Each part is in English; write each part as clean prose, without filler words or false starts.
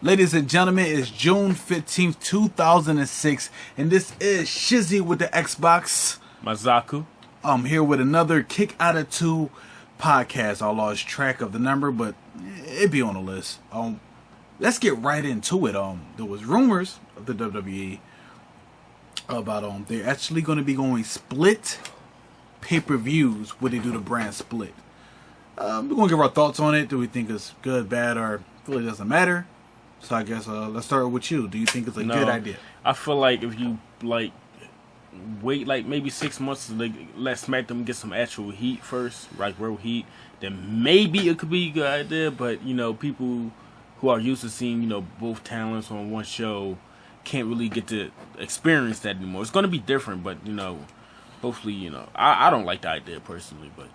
Ladies and gentlemen, it's June 15th, 2006, and this is Shizzy with the Xbox. Mazaku. I'm here with another KickOutAt2 Podcast. I lost track of the number, but it'd be on the list. Let's get right into it. There was rumors of the WWE about they're actually going to be going split pay-per-views when they do the brand split. We're going to give our thoughts on it. Do we think it's good, bad, or really doesn't matter? So I guess let's start with you. Do you think it's a good idea? I feel like if you wait maybe 6 months to let SmackDown get some actual heat first, like real heat, then maybe it could be a good idea. But people who are used to seeing both talents on one show can't really get to experience that anymore. It's going to be different, but hopefully I don't like the idea personally, but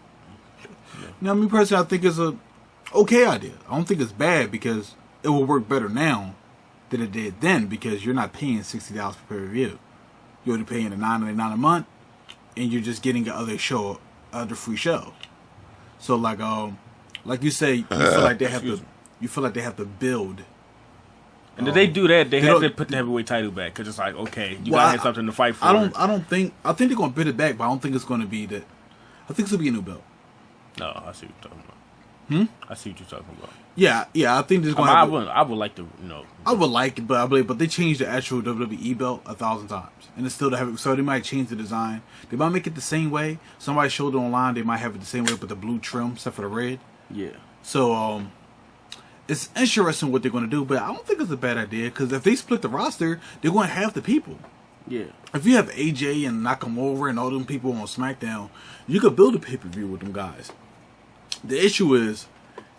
Now, me personally, I think it's a okay idea. I don't think it's bad because it will work better now than it did then because you're not paying $60 per pay-per-view. You're only paying the $9.99 a month, and you're just getting other free show. So like you say, you feel like they have to. You feel like they have to build. And if they do that, they have to put the heavyweight title back because it's like, okay, you gotta have something to fight for. I think they're gonna build it back, but I don't think it's gonna be that. I think it's gonna be a new belt. No, I see what you're talking about. I see what you're talking about. Yeah. I think there's going. I would like to, I would like it, but I believe, but they changed the actual WWE belt 1,000 times, and it's still the heavy. So they might change the design. They might make it the same way. Somebody showed it online. They might have it the same way, but the blue trim except for the red. Yeah. So it's interesting what they're going to do, but I don't think it's a bad idea because if they split the roster, they're going to have the people. Yeah. If you have AJ and Nakamura and all them people on SmackDown, you could build a pay-per-view with them guys. The issue is,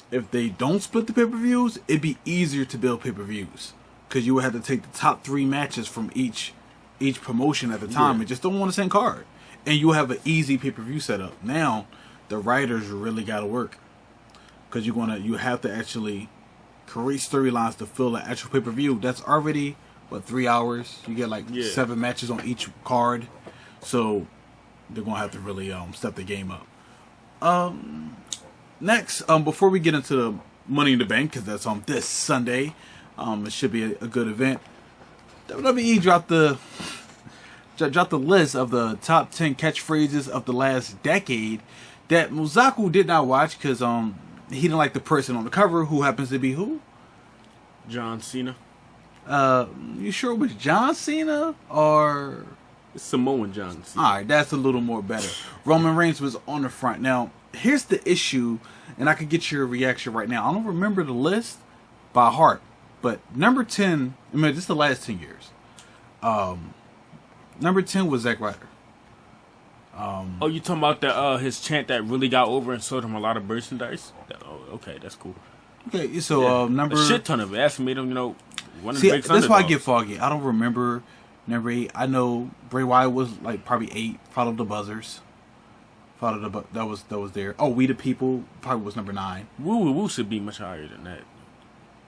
if they don't split the pay-per-views, it'd be easier to build pay-per-views because you would have to take the top 3 matches from each promotion at the time and just don't want the same card, and you have an easy pay-per-view setup. Now, the writers really got to work because you have to actually create storylines to fill an actual pay-per-view. That's already 3 hours. You get 7 matches on each card, so they're gonna have to really step the game up. Next, before we get into the Money in the Bank, because that's on this Sunday, it should be a good event. WWE dropped the list of the top 10 catchphrases of the last decade that Muzaku did not watch because he didn't like the person on the cover, who happens to be who? John Cena. You sure it was John Cena or Samoan John Cena? Alright, that's a little more better. Roman Reigns was on the front. Now, here's the issue, and I could get your reaction right now. I don't remember the list by heart, but number 10, this is the last 10 years. Number 10 was Zack Ryder. You talking about his chant that really got over and sold him a lot of merchandise? Okay, that's cool. Okay, so number a shit ton of it. That's made him, one of the big. That's why I get foggy. I don't remember number 8. I know Bray Wyatt was probably 8. Followed the Buzzers. That was there. Oh, We the People probably was number 9. Woo Woo should be much higher than that.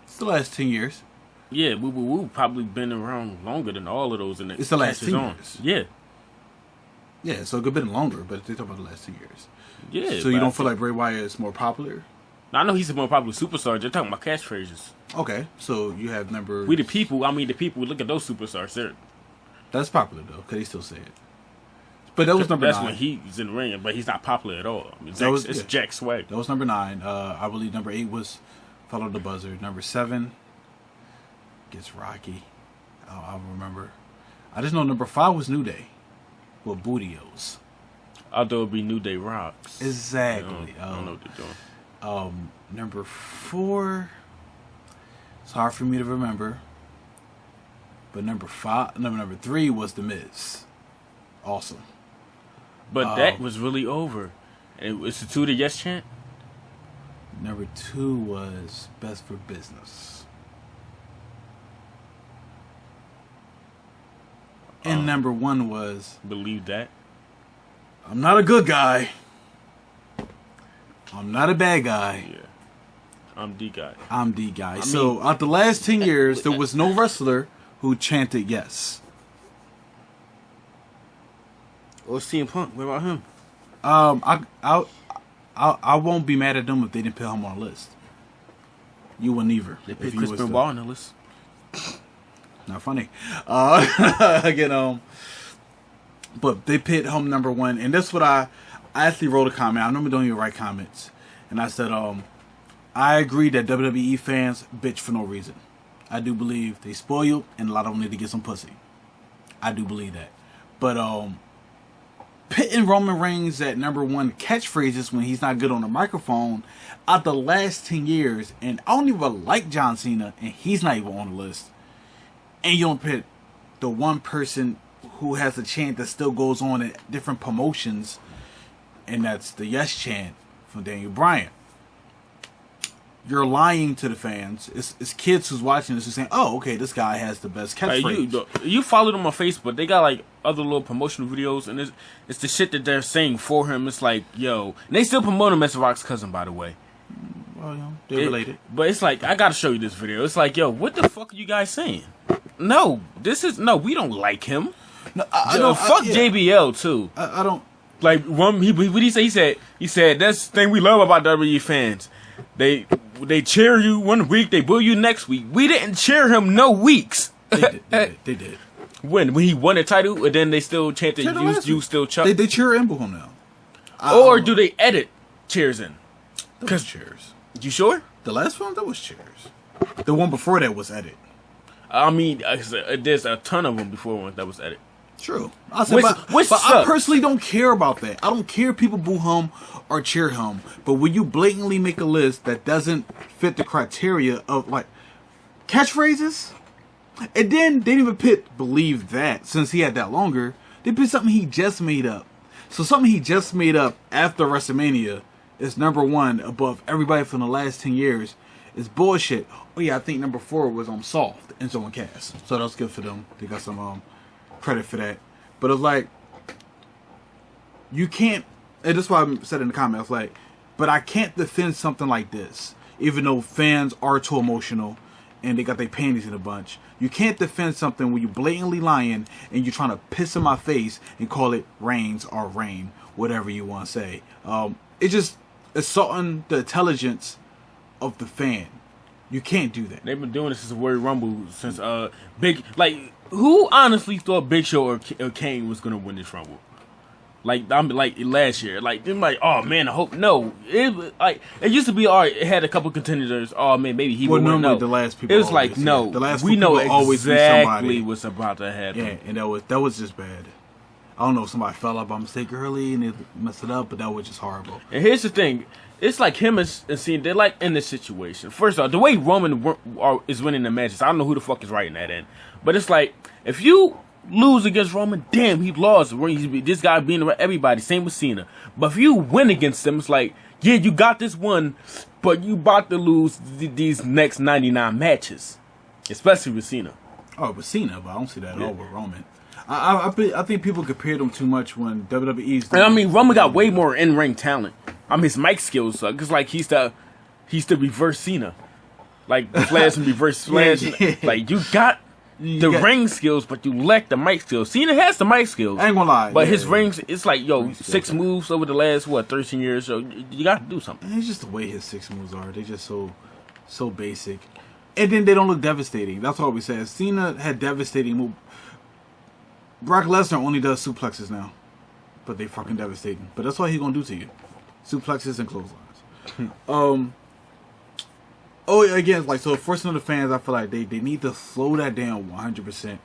It's the last 10 years. Yeah, Woo Woo probably been around longer than all of those. It's the last 10 years. Yeah. Yeah, so it could have been longer, but they talk about the last 2 years. Yeah. So you don't feel like Bray Wyatt is more popular? I know he's a more popular superstar. They're talking about catchphrases. Okay, so you have number... We the People. I mean, the people. Look at those superstars. That's popular, though, because they still say it. But that was number 9. That's when he's in the ring, but he's not popular at all. I mean, it's Jack Swag. That was number 9. I believe number 8 was Follow the Buzzer. Number 7 gets Rocky. I don't remember. I just know number 5 was New Day with Bootios. Although it would be New Day Rocks. Exactly. I don't know what they're doing. Number 4, it's hard for me to remember. But number 3 was The Miz. Awesome. But that was really over. And it's the 2 the Yes chant? Number 2 was Best for Business. And number 1 was Believe That. I'm not a good guy. I'm not a bad guy. Yeah. I'm the guy. I'm the guy. So, out the last 10 years, there was no wrestler who chanted yes. Or CM Punk. What about him? I won't be mad at them if they didn't put him on the list. You wouldn't either. They put Chris Benoit on the list. Not funny. Again, but they pit him number one, and that's what I actually wrote a comment. I normally don't even write comments, and I said, I agree that WWE fans bitch for no reason. I do believe they spoiled, and a lot of them need to get some pussy. I do believe that. But pitting Roman Reigns at number one catchphrases when he's not good on the microphone out the last 10 years, and I don't even like John Cena, and he's not even on the list. And you don't pit the one person who has a chant that still goes on at different promotions, and that's the Yes chant from Daniel Bryan. You're lying to the fans. It's kids who's watching this who's saying, "Oh, okay, this guy has the best catchphrase." You follow them on Facebook. They got like other little promotional videos, and it's the shit that they're saying for him. It's like, yo, and they still promote him as Rock's cousin, by the way. Well, they're related. But it's like, I gotta show you this video. It's like, yo, what the fuck are you guys saying? No, we don't like him. No, fuck JBL too. I don't like. What he say? He said that's the thing we love about WWE fans. They cheer you one week, they boo you next week. We didn't cheer him no weeks. They did. When he won the title, and then they still chanted you still Chuck. They cheer and boo him now. Or do they edit cheers in? Because cheers. You sure? The last one that was cheers. The one before that was edit. I mean, there's a ton of them before one that was edit. True. But I personally don't care about that. I don't care if people boo him or cheer him. But when you blatantly make a list that doesn't fit the criteria of like catchphrases, and then they didn't even pit believe that since he had that longer, they put something he just made up. So something he just made up after WrestleMania is number one above everybody from the last 10 years. It's bullshit. Oh yeah, I think number 4 was on Soft and so on Cass. So that was good for them. They got some credit for that. But it's like, you can't, and that's why I said in the comments, like, but I can't defend something like this, even though fans are too emotional and they got their panties in a bunch. You can't defend something when you're blatantly lying and you're trying to piss in my face and call it Reigns or Rain, whatever you want to say. It's just assaulting the intelligence of the fan. You can't do that. They've been doing this since the Royal Rumble, since Big, like, who honestly thought Big Show or Kane was gonna win this Rumble? Like, last year, like, they're like, oh man, I hope no. It used to be, all right, it had a couple contenders. Oh man, maybe he would win. No, the last people. It was like, no, the last we know exactly what's about to happen. Yeah, and that was just bad. I don't know if somebody fell up by mistake early and they messed it up, but that was just horrible. And here's the thing. It's like him and Cena, they're like in this situation. First off, the way Roman is winning the matches, I don't know who the fuck is writing that in. But it's like, if you lose against Roman, damn, he lost. This guy being around everybody, same with Cena. But if you win against him, it's like, yeah, you got this one, but you about to lose these next 99 matches. Especially with Cena. Oh, with Cena, but I don't see that at all with Roman. I think people compare them too much when WWE's. And I mean, Roman got way more in-ring talent. I mean, his mic skills suck. It's like he's the reverse Cena, like Flash and reverse Flash. Yeah. Like you got the ring skills, but you lack the mic skills. Cena has the mic skills. I ain't gonna lie, but his rings, it's like 6 moves over the last 13 years. So you got to do something. And it's just the way his 6 moves are. They're just so basic, and then they don't look devastating. That's all we said. Cena had devastating moves. Brock Lesnar only does suplexes now, but they fucking devastating. But that's what he's gonna do to you. Suplexes and clotheslines. Again, like, so for some of the fans, I feel like they need to slow that down 100%.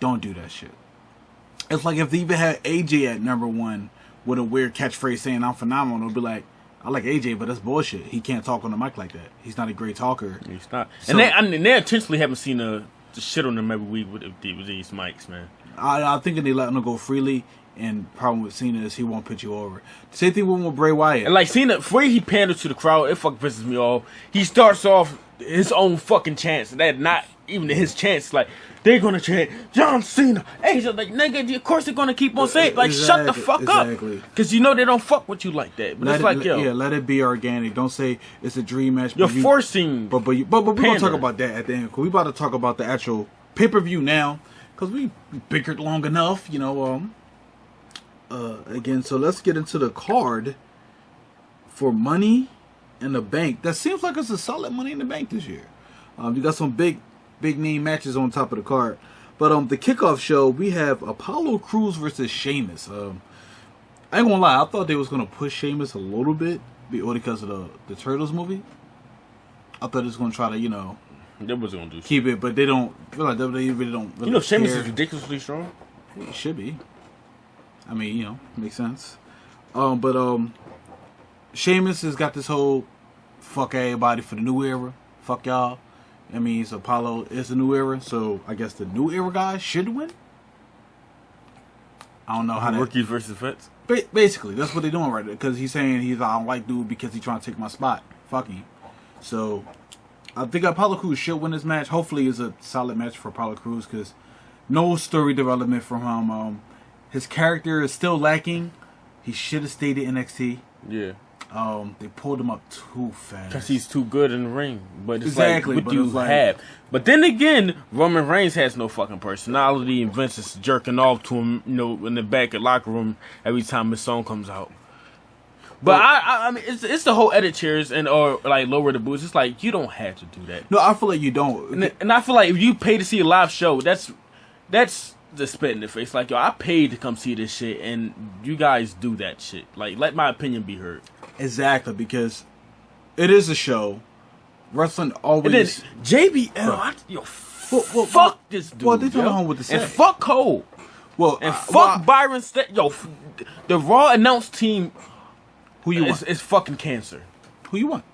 Don't do that shit. It's like if they even had AJ at number 1 with a weird catchphrase saying I'm phenomenal, it'll be like, I like AJ, but that's bullshit. He can't talk on the mic like that. He's not a great talker. He's not. So, and they intentionally haven't seen the shit on them every week with these mics, man. I think they let him go freely, and problem with Cena is he won't put you over. Same thing with Bray Wyatt. And like Cena, before he panders to the crowd, it fucking pisses me off. He starts off his own fucking chants, and that not even his chants. Like, they're gonna chant John Cena. Hey, so like, nigga, of course they're gonna keep on saying, like, shut the fuck up, because you know they don't fuck with you like that. But let it be organic. Don't say it's a dream match. You're forcing. But we're gonna talk about that at the end. We about to talk about the actual pay-per-view now. Because we bickered long enough, again, so let's get into the card for Money in the Bank. That seems like it's a solid Money in the Bank this year. You got some big name matches on top of the card. But the kickoff show, we have Apollo Crews versus Sheamus. I ain't gonna lie, I thought they was gonna push Sheamus a little bit because of the Turtles movie. I thought it was gonna try to, They was gonna do keep it, but they don't. I feel like WWE really don't. Really Sheamus care. is ridiculously strong. It should be. I mean, makes sense. But Sheamus has got this whole fuck everybody for the new era. Fuck y'all. I mean, Apollo is the new era, so I guess the new era guys should win. I don't know how that... Rookies versus vets? Basically, that's what they're doing right there. Because he's saying I don't like dude because he's trying to take my spot. Fuck him. So, I think Apollo Crews should win this match. Hopefully, it's a solid match for Apollo Crews because no story development from him. His character is still lacking. He should have stayed at NXT. Yeah. They pulled him up too fast. Because he's too good in the ring. But it's exactly, like, what do you have? But then again, Roman Reigns has no fucking personality, and Vince is jerking off to him, in the back of the locker room every time his song comes out. But I mean, it's the whole edit chairs or like lower the boots. It's like, you don't have to do that. No, I feel like you don't. And I feel like if you pay to see a live show, that's the spit in the face. Like, yo, I paid to come see this shit, and you guys do that shit. Like, let my opinion be heard. Exactly, because it is a show. Wrestling always... And then JBL, fuck this dude. Well, they told him what to say. And fuck Cole. Well, and fuck Byron. The Raw announced team... Who you want? It's fucking cancer. Who you want?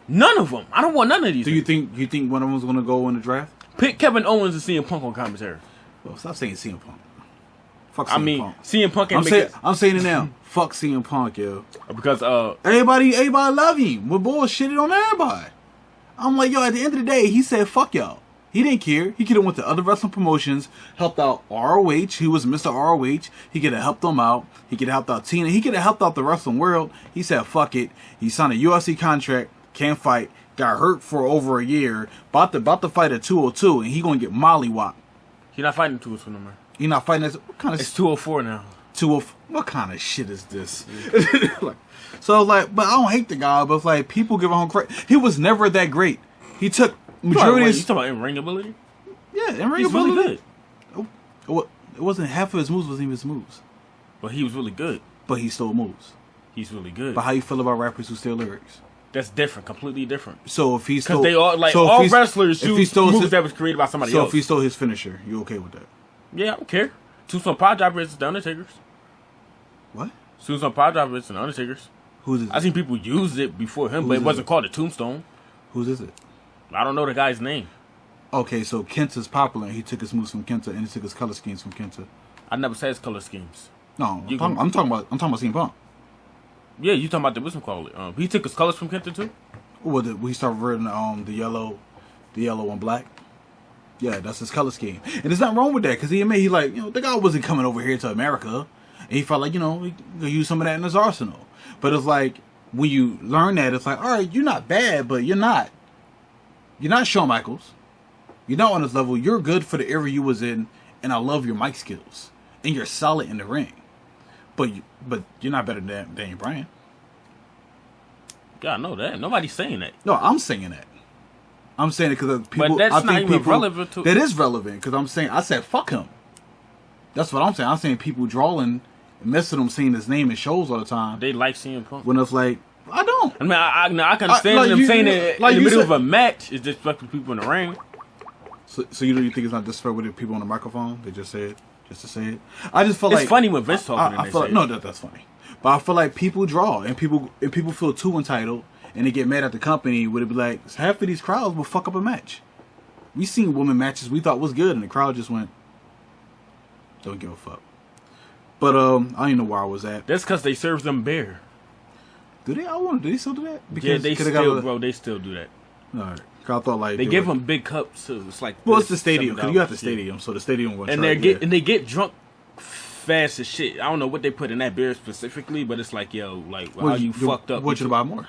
None of them. I don't want none of these. Do you think one of them's going to go in the draft? Pick Kevin Owens and CM Punk on commentary. Well, stop saying CM Punk. Fuck CM Punk. CM Punk ain't I'm saying it now. Fuck CM Punk, yo. Because everybody love him. We're bullshitted on everybody. I'm like, yo, at the end of the day, he said fuck y'all. He didn't care. He could have went to other wrestling promotions, helped out ROH. He was Mr. ROH. He could have helped them out. He could have helped out Tina. He could have helped out the wrestling world. He said fuck it. He signed a UFC contract. Can't fight. Got hurt for over a year. About to fight at 202, and he gonna get mollywopped. He's not fighting 202 no more. He not fighting. What kind of? It's 204 now. 204. What kind of shit is this? So but I don't hate the guy, but like people give him credit. He was never that great. He took majority. You talking about in ring ability? Yeah, in ring ability. He's really good. It wasn't half of his moves wasn't even his moves. But he was really good. But he stole moves. He's really good. But how you feel about rappers who steal lyrics? That's different, completely different. So if he stole, because they all all wrestlers use moves that was created by somebody else. So if he stole his finisher, you okay with that? Yeah, I don't care. Tombstone Pod Droppers, the Undertakers. What? Tombstone Pod Droppers and Undertakers. Who's it? I seen people use it before him, but it wasn't called a Tombstone. Whose is it? I don't know the guy's name. Okay, so Kenta's popular. He took his moves from Kenta, and he took his color schemes from Kenta. I never said his color schemes. No, I'm talking about CM Punk. Yeah, you talking about the wisdom call it. He took his colors from Kenta too. Well, we started reverting the yellow and black. Yeah, that's his color scheme, and there's nothing wrong with that because he like the guy wasn't coming over here to America, and he felt like he could use some of that in his arsenal. But it's like when you learn that, it's like, all right, you're not bad, but you're not Shawn Michaels. You're not on his level. You're good for the era you was in, and I love your mic skills, and you're solid in the ring. But you're not better than Daniel Bryan. Yeah, I know that. Nobody's saying that. No, I'm saying that. I'm saying it because people. But that's not even relevant to. That is relevant because I said fuck him. That's what I'm saying. I'm saying people drawing and messing them saying his name in shows all the time. They like CM Punk. When it's like, I don't. I mean, I can understand them saying it in the middle of a match is disrespectful to people in the ring. So you think it's not disrespectful to people on the microphone? They just say it just to say it. I just feel like it's funny when Vince talking. I feel like, no, that's funny. But I feel like people draw and people feel too entitled and they get mad at the company. Would it be like half of these crowds will fuck up a match? We seen women matches we thought was good and the crowd just went, don't give a fuck. But I don't even know where I was at. That's because they serve them beer. Do they? Do they still do that? Because yeah, they still do that. All right. I thought like they give them big cups too. It's like it's the stadium because you have the stadium, so the stadium will. And they get drunk fast as shit. I don't know what they put in that beer specifically, but it's like how you fucked up. Want you to buy more?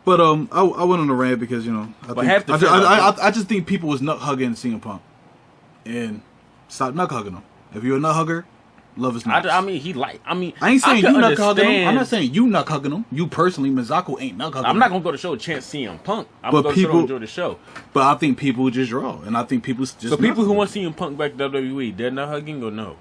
But I went on a rant because I just think people was nut hugging CM Punk, and stop nut hugging them. If you're a nut hugger, Love is nice. I mean, he like. I mean, I ain't saying I you can not hugging him. I'm understand- not saying you not hugging him. You personally, Mizako ain't not hugging him. I'm not gonna go to show chance CM Punk. I'm But gonna go to show people- enjoy the show. But I think people just draw, and I think people just. So people who want CM Punk back to WWE, they're not hugging or no?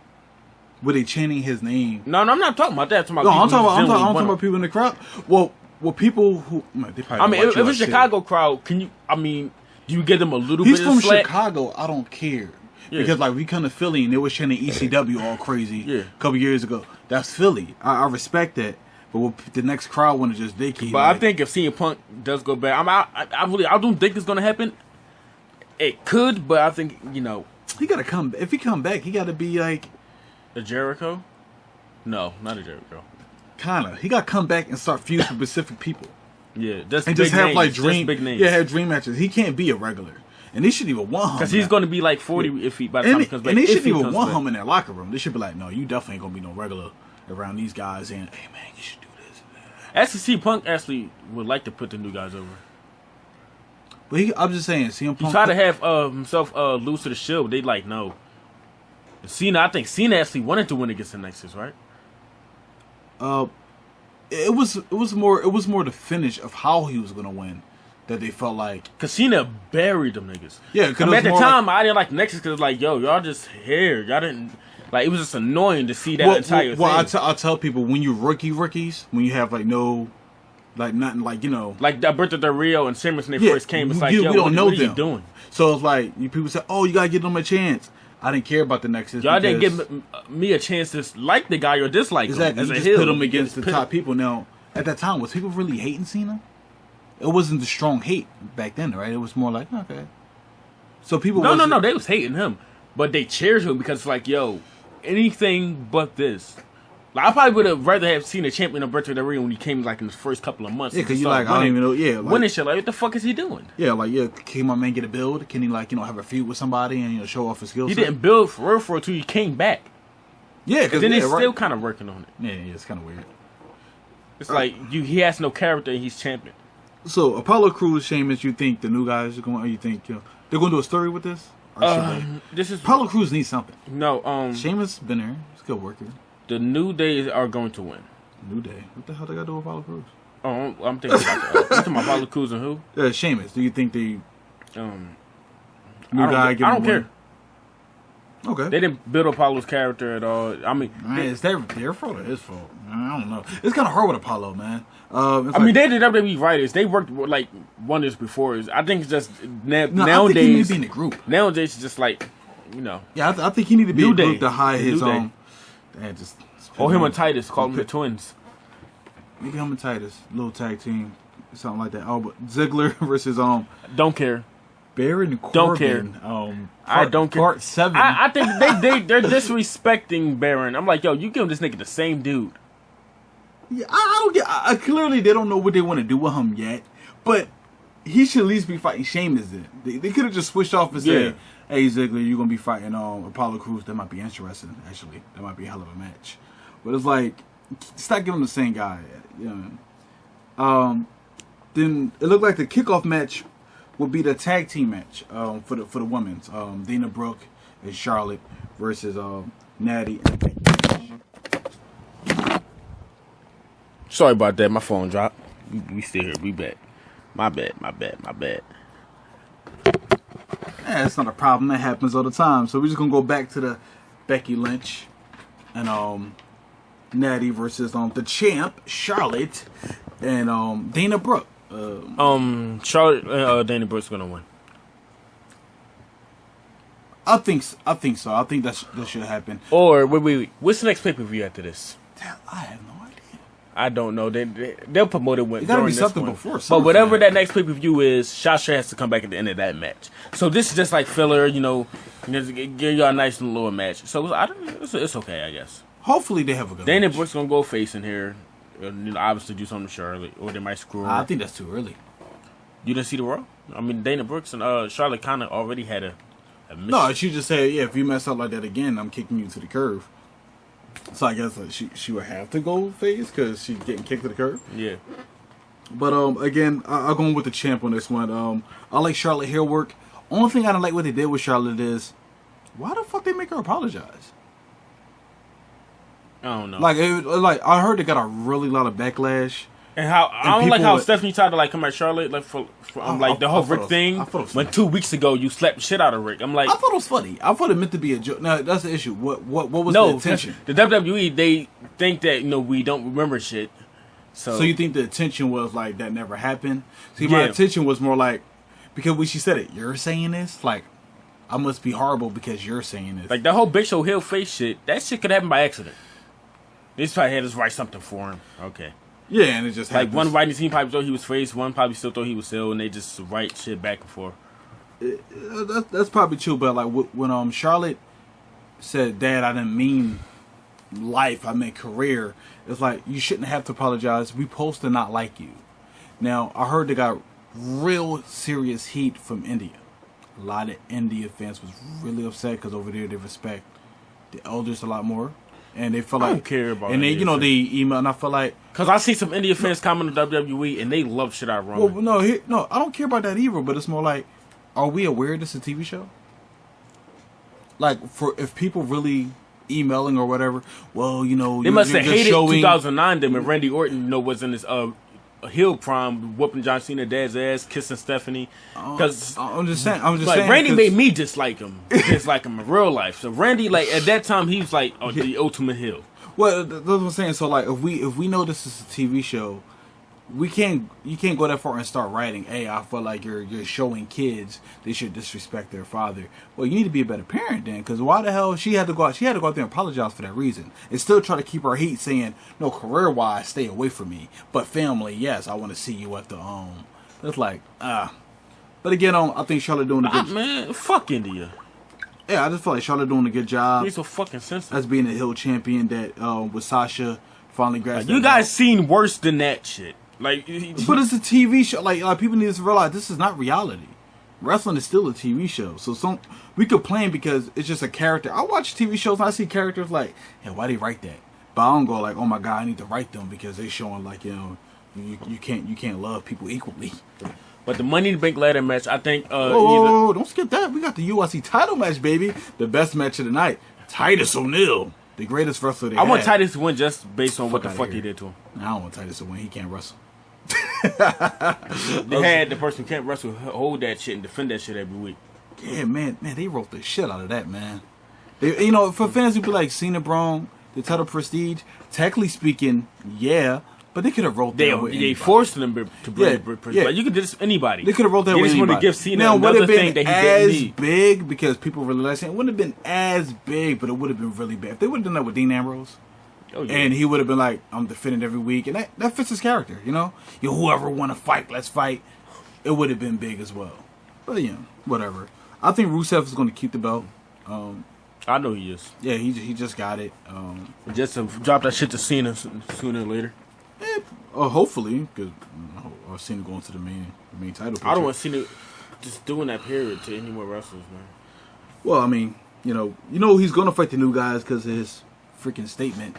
were they chanting his name? No, I'm not talking about that. I'm talking No, about I'm people talking who about genuinely want people in the crowd. Well, people who they probably I mean, watch if you it's like shit. Chicago crowd, can you? I mean, do you give them a little He's bit from of slack? Chicago. I don't care. Yeah. Because like we come to Philly and they was chanting ECW all crazy Yeah. a couple years ago. That's Philly. I respect that. But what the next crowd want to just dickhead. But I think if CM Punk does go back, I don't think it's gonna happen. It could, but I think he gotta come. If he come back, he gotta be like a Jericho. No, not a Jericho. kinda. He gotta come back and start feuding with specific people. Yeah, that's And big just have names. like That's dream. big names. Yeah, have dream matches. He can't be a regular. And they shouldn't even want him. Because he's going to be like 40 if he by the time he comes back. And they if shouldn't he even comes want back. him in their locker room. They should be like, no, you definitely ain't gonna be no regular around these guys. And hey man, you should do this. Actually, CM Punk actually would like to put the new guys over. But I'm just saying, CM He Punk. tried to have himself lose to the Shield. They like no. I think Cena actually wanted to win against the Nexus, right? It was more the finish of how he was gonna win that they felt like. Because Cena buried them niggas. Yeah, because at the time I didn't like Nexus because like yo, y'all just here, y'all didn't like. It was just annoying to see that entire thing. I tell people when you rookies, when you have like no, like nothing, like like Alberto Del Rio and Simmons when they yeah, first came. It's like we yo, don't know what are them. you doing? So it's like people say, oh, you gotta give them a chance. I didn't care about the Nexus. Y'all didn't because- give me a chance to like the guy or dislike Exactly. him. You As a just heel, put him you against just the put top people. Now, at that time, was people really hating Cena? It wasn't the strong hate back then, right? It was more like, okay. So people No. They was hating him, but they cheered him because like, yo, anything but this. Like, I probably would have rather have seen a champion Alberto Del Rio when he came like in the first couple of months. Yeah, because you're like, I don't even know. Yeah, like, winning shit. Like, what the fuck is he doing? yeah, like, yeah, can my man get a build? Can he, like, have a feud with somebody and, show off his skills? He didn't build for real until he came back. Yeah, because Then yeah, he's right. still kind of working on it. Yeah, it's kind of weird. It's like he has no character and he's champion. So, Apollo Crews, Sheamus, you think the new guys are going, or you think, they're going to do a story with this? Or should they? This is Apollo Crews needs something. no. Sheamus been there. He's a good worker. The New Day are going to win. New Day. What the hell they got to do with Apollo Crews? Oh, I'm thinking about that. You talking about Apollo Crews and who? Sheamus. Do you think they... New I guy don't give him care. one? Okay. They didn't build Apollo's character at all. I mean, Man, is that their fault or his fault? I don't know. It's kind of hard with Apollo, man. I mean, they did WWE writers. They worked like wonders before. I think it's just I think he nowadays. need to be in the group. Nowadays, it's just like Yeah, I think he need to be New in the Day. group to hide New his Day. own. or him and Titus call them the twins. Maybe him and Titus, little tag team, something like that. Oh, but Ziggler versus Don't care. Baron Corbin. Don't care. I don't care. Part 7. I think they're disrespecting Baron. I'm like, yo, you give this nigga the same dude. Yeah, I don't get. Clearly, they don't know what they want to do with him yet. But he should at least be fighting Sheamus. Then they could have just switched off and said, "Hey Ziggler, you're gonna be fighting Apollo Crews." That might be interesting. Actually, that might be a hell of a match. But it's like, stop giving him the same guy. Then it looked like the kickoff match would be the tag team match for the women's. Dana Brooke and Charlotte versus Natty and Sorry about that. My phone dropped. We still here. We back. My bad. Yeah, it's not a problem. That happens all the time. So we're just gonna go back to the Becky Lynch and Natty versus the champ Charlotte and Dana Brooke. Charlotte Dana Brooke's gonna win. I think so. I think that should happen. Or wait. What's the next pay per view after this? Damn, I have no idea. I don't know. They'll promote it when It gotta during be this something one. before. But whatever that next pay per view is, Sasha has to come back at the end of that match. So this is just like filler, just give y'all a nice little match. So it's okay, I guess. Hopefully they have a good Dana match. Brooke's gonna go face in here. Obviously do something to Charlotte, or they might screw her. I think that's too early. You didn't see the Raw? I mean, Dana Brooks and Charlotte kind of already had a mission. No, she just said, yeah, if you mess up like that again, I'm kicking you to the curb. So I guess she would have to go face because she's getting kicked to the curb. Yeah. But again, I'm going with the champ on this one. I like Charlotte hair work. Only thing I don't like what they did with Charlotte is, why the fuck they make her apologize? I don't know. Like I heard they got a really lot of backlash. And I don't like how Stephanie tried to like come at Charlotte like for the whole Rick thing. When 2 weeks ago you slapped the shit out of Rick, I'm like, I thought it was funny. I thought it meant to be a joke. No, that's the issue. What was the intention? The WWE, they think that we don't remember shit. So you think the intention was like that never happened? See, my intention was more like, because when she said it, you're saying this, like I must be horrible because you're saying this. Like that whole Big Show heel face shit, that shit could happen by accident. They just probably had to write something for him. Okay. Yeah, and it just like one writing team probably thought he was face, one probably still thought he was heel, and they just write shit back and forth. That's probably true, but like when Charlotte said, "Dad, I didn't mean life, I meant career," it's like you shouldn't have to apologize. We supposed to not like you. Now I heard they got real serious heat from India. A lot of India fans was really upset because over there they respect the elders a lot more. And they feel like I don't care about. And they, they email, and I feel like because I see some India fans comment on WWE, and they love shit out of Roman. Well, no, I don't care about that either. But it's more like, are we aware this is a TV show? Like, if people really emailing or whatever, well, they must have hated 2009 then when Randy Orton, was in his heel prime, whooping John Cena dad's ass, kissing Stephanie. Because I'm just saying, Randy made me dislike him in real life. So Randy, like at that time, he was like the ultimate heel. Well, that's what I'm saying. So like, if we know this is a TV show, you can't go that far and start writing, "Hey, I feel like you're showing kids they should disrespect their father." Well, you need to be a better parent then, because why the hell she had to go out there and apologize for that reason, and still try to keep her heat, saying, "No, career wise, stay away from me, but family, yes, I want to see you at the It's like But again, I think Charlotte doing a good job. Man, fuck India. Yeah, I just feel like Charlotte doing a good job. He's so fucking sensitive. As being a heel champion that with Sasha finally grasped. You guys seen worse than that shit. Like, but it's a TV show. Like people need to realize this is not reality. Wrestling is still a TV show. So we complain because it's just a character. I watch TV shows and I see characters like, hey, why they write that? But I don't go like, oh my god, I need to write them because they showing like you can't love people equally. But the Money in the Bank ladder match, I think. Don't skip that. We got the UFC title match, baby. The best match of the night. Titus O'Neil, the greatest wrestler they had. I want Titus to win just based on what the fuck he did to him. I don't want Titus to win. He can't wrestle. They had the person who can't wrestle hold that shit and defend that shit every week. Yeah, man, they wrote the shit out of that, man. They, for fans who be like Cena, Braun, the title prestige, technically speaking, yeah, but they could have wrote that with anybody. They forced them to bring prestige. Like, you could do this with anybody. They could have wrote that with anybody. They just want to give Cena another thing that he didn't need. Big because people really like Cena. It wouldn't have been as big, but it would have been really big. If they would have done that with Dean Ambrose. Oh, yeah. And he would have been like, I'm defending every week. And that fits his character, whoever want to fight, let's fight. It would have been big as well. But, whatever. I think Rusev is going to keep the belt. I know he is. Yeah, he just got it. Just to drop that shit to Cena sooner or later. Hopefully, because Cena going to the main title picture. I don't want Cena just doing that period to any more wrestlers, man. Well, I mean, he's going to fight the new guys because of his freaking statement.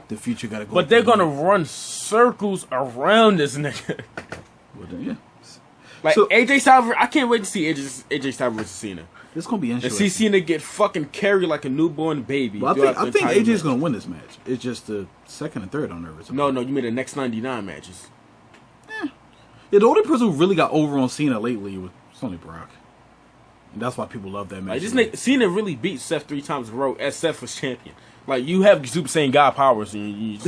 The future got to go. But they're going to run circles around this nigga. Well, then, yeah. Like, AJ Styles, I can't wait to see AJ Styles versus Cena. This is going to be interesting. And see Cena get fucking carried like a newborn baby. Well, I think AJ's going to win this match. It's just the second and third on there. No, you mean the next 99 matches. Yeah, the only person who really got over on Cena lately was only Brock. And that's why people love that match. Like, Cena really beat Seth 3 times in a row as Seth was champion. Like, you have Super Saiyan God powers and you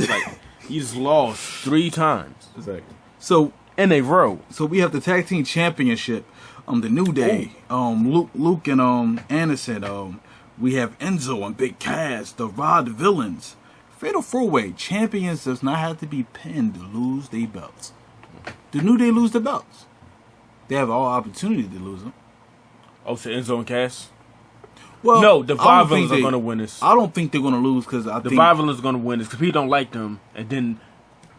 just lost 3 times. Exactly. So in a row. So we have the tag team championship. The New Day, Luke and Anderson. We have Enzo and Big Cass, the Rod Villains. Fatal 4-Way. Champions does not have to be pinned to lose their belts. The New Day lose the belts. They have all opportunity to lose them. Oh, so Enzo and Cass? Well, no, the Five Villains are going to win this. I don't think they're going to lose because I think the Five Villains are going to win this because people don't like them, and then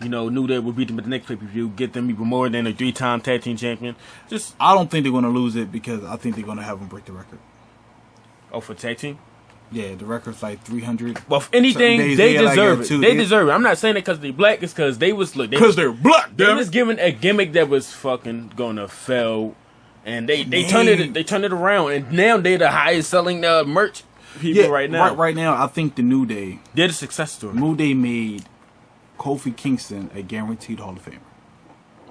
New Day will beat them at the next pay-per-view, get them even more than a 3-time tag team champion. I don't think they're going to lose it because I think they're going to have them break the record. Oh, for tag team? Yeah, the record's like 300. Well, if anything, they deserve it. They deserve it. I'm not saying it because they're black. It's because they was because they're black. They was given a gimmick that was fucking gonna fail, and they turned it around, and now they're the highest selling merch. people right now. Right now, I think the New Day. They're the success story. New Day made Kofi Kingston a guaranteed Hall of Famer.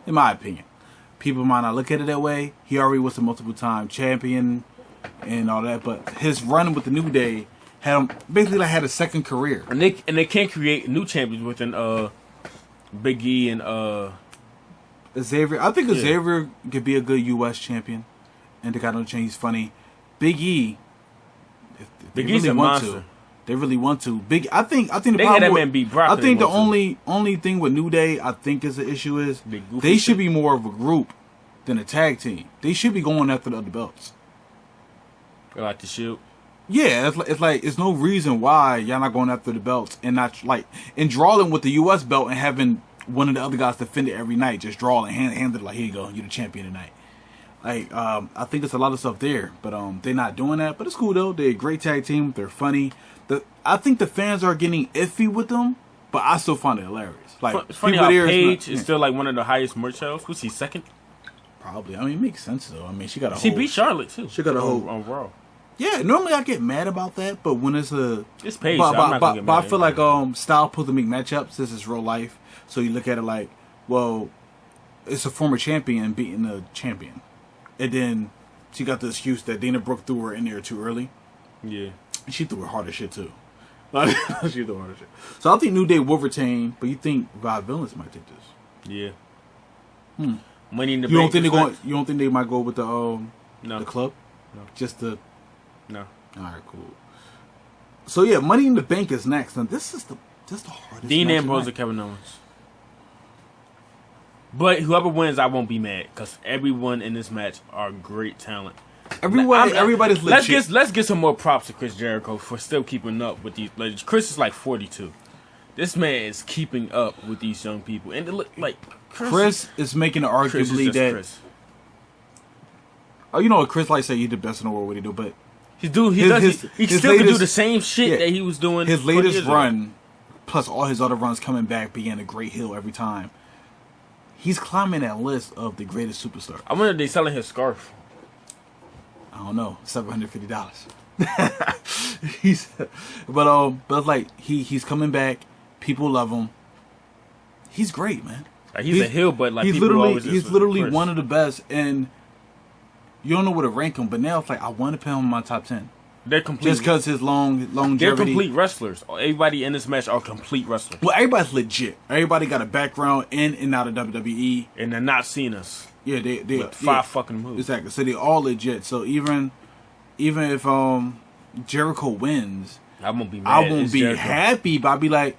In my opinion. People might not look at it that way. He already was a multiple-time champion and all that, but his run with the New Day had him basically had a second career. And they can't create new champions within Big E and Xavier. I think Xavier could be a good U.S. champion, and they got no change. He's funny. Big E. Big E's a monster. They really want to. I think the they problem had that with, man beat Brock. I think the only thing with New Day I think is the issue is they should be more of a group than a tag team. They should be going after the other belts. Like the Shield. Yeah, it's like it's no reason why y'all not going after the belts and not like and drawing with the U.S. belt and having one of the other guys defend it every night. Just draw and hand it like, here you go, you're the champion tonight. Like I think there's a lot of stuff there, but they're not doing that. But it's cool though. They're a great tag team. They're funny. I think the fans are getting iffy with them, but I still find it hilarious. Like it's funny how Paige is still like one of the highest merch sales. Was he second? Probably. I mean, it makes sense though. I mean, she beat Charlotte too. She got a whole on Raw. Yeah, normally I get mad about that, but when it's Paige, but I'm not gonna get mad I feel like style supposed to make matchups. This is real life, so you look at it like, well, it's a former champion beating a champion, and then she got the excuse that Dana Brooke threw her in there too early. Yeah, and she threw her hard as shit too. She threw her hard as shit. So I think New Day will retain, but you think Vibe Villains might take this? Yeah. Money in the Bank. You don't think they might go with the the club? No. Just the. No. All right, cool. So yeah, Money in the Bank is next. Now this is the hardest. Dean Ambrose or Kevin Owens. But whoever wins, I won't be mad because everyone in this match are great talent. Everybody's legit. Let's get some more props to Chris Jericho for still keeping up with these legends. Chris is like 42. This man is keeping up with these young people, and it look like Chris is making an arguably that. Chris. Oh, you know what Chris like say he's the best in the world. What he do, but he still can do the same shit that he was doing. His latest run, plus all his other runs coming back, being a great heel every time. He's climbing that list of the greatest superstar. I wonder if they selling his scarf. I don't know, $750. But it's like he's coming back. People love him. He's great, man. Like he's a heel, but like he's he's literally one of the best, and you don't know where to rank him. But now it's like I want to put him in my top 10. They're complete. Just because his longevity. They're complete wrestlers. Everybody in this match are complete wrestlers. Well, everybody's legit. Everybody got a background in and out of WWE, and they're not seeing us. Yeah, they with five fucking moves. Exactly. So they all legit. So even if Jericho wins, I won't be mad. I won't be happy, but I'll be like,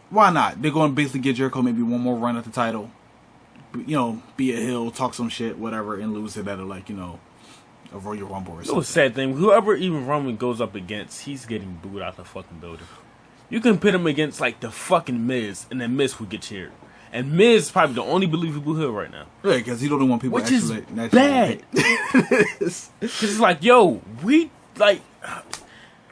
why not? They're going to basically get Jericho maybe one more run at the title. You know, be a heel, talk some shit, whatever, and lose it at a Royal Rumble or something. It's a sad thing. Whoever even Roman goes up against, he's getting booed out the fucking building. You can pit him against like the fucking Miz, and then Miz would get cheered. And Miz is probably the only believable heel right now. Yeah, because he don't want people which is bad. Because it's like, yo, we like.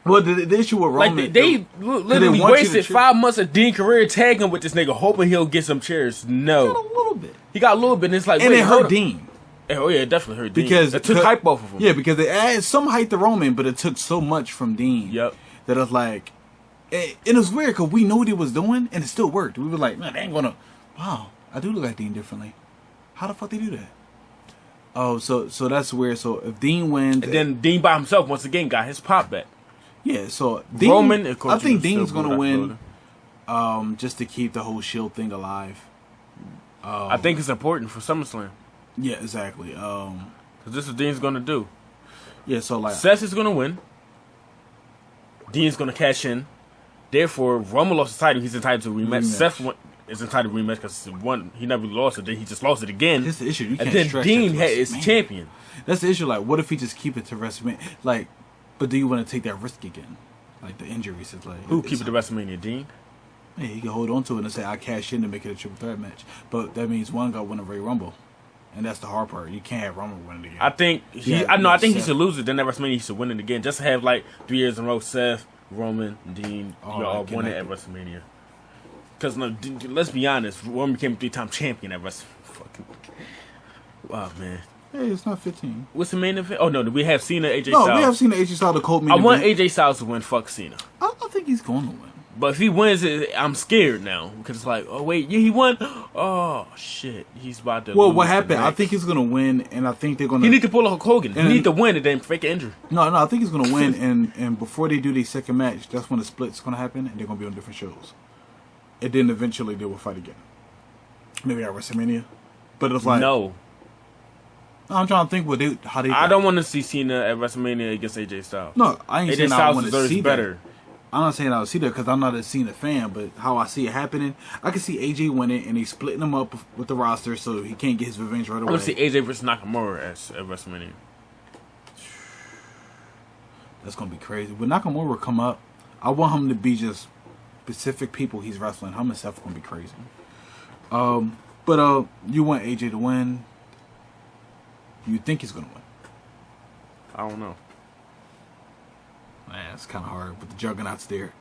Well, the issue with Roman, like they literally wasted 5 months of Dean career tagging with this nigga, hoping he'll get some chairs. No, he got a little bit. He got a little bit, and it's like, and it hurt Dean. Oh yeah, it definitely hurt Dean. Because it took hype off of him. Yeah, because they added some hype to Roman, but it took so much from Dean. Yep. That it was like, and it was weird because we knew what he was doing, and it still worked. We were like, man, they ain't gonna. Wow, I do look at Dean differently. How the fuck they do that? Oh, so that's weird. So if Dean wins, and then Dean by himself once again got his pop back. Yeah, so Dean, Roman, of course, I think Dean's gonna win, just to keep the whole Shield thing alive. I think it's important for SummerSlam. Yeah, exactly. Because this is what Dean's gonna do. Yeah, so like Seth is gonna win. Dean's gonna cash in. Therefore, Roman lost the title. He's entitled to a rematch. Seth is entitled to a rematch because he never lost it. Then he just lost it again. That's the issue. You and can't then Dean is champion. That's the issue. Like, what if he just keep it to WrestleMania? Like, but do you want to take that risk again? Like the injuries is like who keep it to WrestleMania? Dean. Yeah, he can hold on to it and say I cash in to make it a triple threat match. But that means one got to win a Royal Rumble. And that's the hard part. You can't have Roman win it again. I think I think he should lose it. Then at WrestleMania he should win it again. Just to have like 3 years in a row, Seth, Roman, Dean, all won it at WrestleMania. Because let's be honest, Roman became a 3-time champion at WrestleMania. Fucking wow, man. Hey, it's not 15. What's the main event? Oh, no, we have Cena, AJ No, Styles. we have Cena, AJ Styles, the Colt main I want event. AJ Styles to win. Fuck Cena. I think he's going to win. But if he wins it, I'm scared now. Because it's like, oh, wait, yeah, he won? Oh, shit. He's about to Well, lose what happened? the I think he's going to win, and I think they're going to... He need to pull a Hulk Hogan. He need to win and then fake an injury. No, I think he's going to win, and before they do their second match, that's when the split's going to happen, and they're going to be on different shows. And then eventually they will fight again. Maybe at WrestleMania. But it's like... No. I'm trying to think how they... I don't want to see Cena at WrestleMania against AJ Styles. No, I ain't AJ saying I Styles want to deserves see better. that. I'm not saying I would see that because I'm not a Cena fan, but how I see it happening, I can see AJ winning and they splitting him up with the roster so he can't get his revenge right away. I want to see AJ versus Nakamura at WrestleMania. That's going to be crazy. When Nakamura come up, I want him to be just specific people he's wrestling. Him and Seth going to be crazy. But you want AJ to win. You think he's going to win. I don't know. Man, it's kind of hard, but the Juggernaut's there.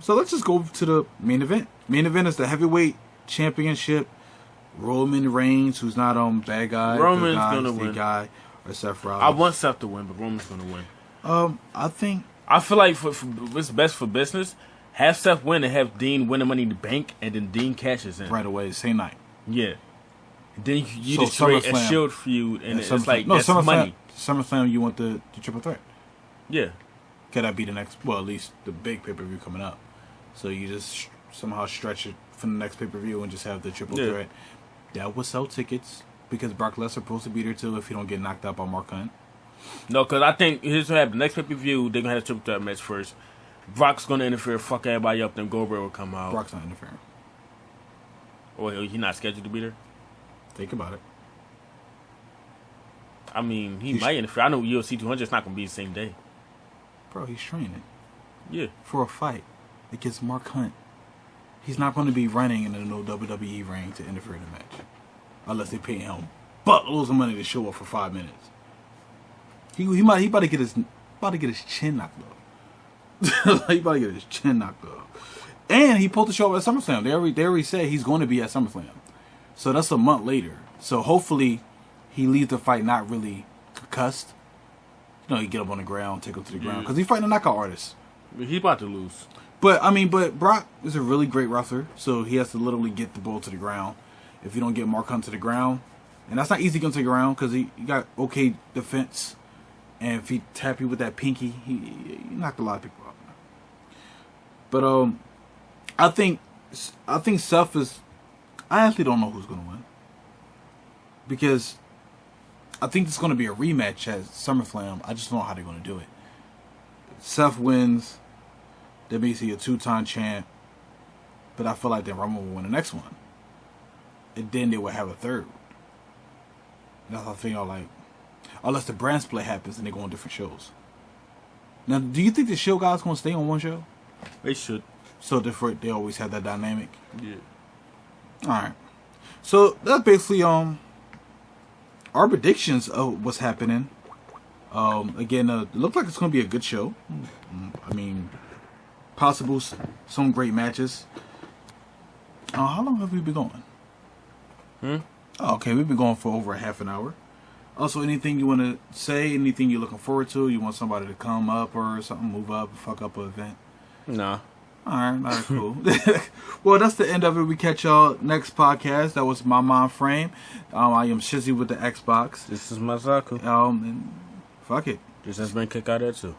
So let's just go to the main event. Main event is the Heavyweight Championship. Roman Reigns, who's not bad guy. Roman's going to win. Guy, or Seth Rollins. I want Seth to win, but Roman's going to win. I feel like for what's best for business, have Seth win and have Dean win the Money in the Bank, and then Dean cashes in. Right away, same night. Yeah. Then you So just create a SummerSlam. Shield feud, and it's like, no, that's money. SummerSlam, you want the triple threat. Yeah. Could that be the next, well, at least the big pay-per-view coming up. So you just somehow stretch it for the next pay-per-view and just have the triple threat. That would sell tickets because Brock Lesnar supposed to be there too if he don't get knocked out by Mark Hunt. No, because I think here's what happened. The next pay-per-view, they're going to have a triple threat match first. Brock's going to interfere, fuck everybody up, then Goldberg will come out. Brock's not interfering. Or he's not scheduled to be there? Think about it. I mean, he might interfere. I know UFC 200 is not going to be the same day. Bro, he's training. Yeah. For a fight against Mark Hunt. He's not going to be running in a no WWE ring to interfere in the match. Unless they pay him buttloads of money to show up for 5 minutes. He about to get his chin knocked off. He about to get his chin knocked off. And he pulled the show up at SummerSlam. They already said he's going to be at SummerSlam. So that's a month later. So hopefully he leaves the fight not really concussed. You know, he get up on the ground, take him to the ground. Because he's fighting a knockout artist. He's about to lose. But Brock is a really great wrestler. So he has to literally get the bull to the ground. If you don't get Mark Hunt to the ground. And that's not easy to get to the ground because he got okay defense. And if he tap you with that pinky, he knocked a lot of people out. But I think Seth is... I actually don't know who's going to win. Because I think it's going to be a rematch at SummerSlam. I just don't know how they're going to do it. Seth wins. That means he's a 2-time champ. But I feel like then Roman will win the next one. And then they will have a third. That's the thing I like. Unless the brand split happens and they go on different shows. Now, do you think the show guys going to stay on one show? They should. So different. They always have that dynamic. Yeah. Alright. So that's basically our predictions of what's happening. Again, it looks like it's going to be a good show. I mean, possible some great matches. How long have we been going? Oh, okay, we've been going for over a half an hour. Also, anything you want to say? Anything you're looking forward to? You want somebody to come up or something, move up, fuck up an event? Nah. Alright, cool. Well, that's the end of it. We catch y'all next podcast. That was my mind frame. I am Shizzy with the Xbox. This is Masaku. And fuck it. This has been KickOutAt2.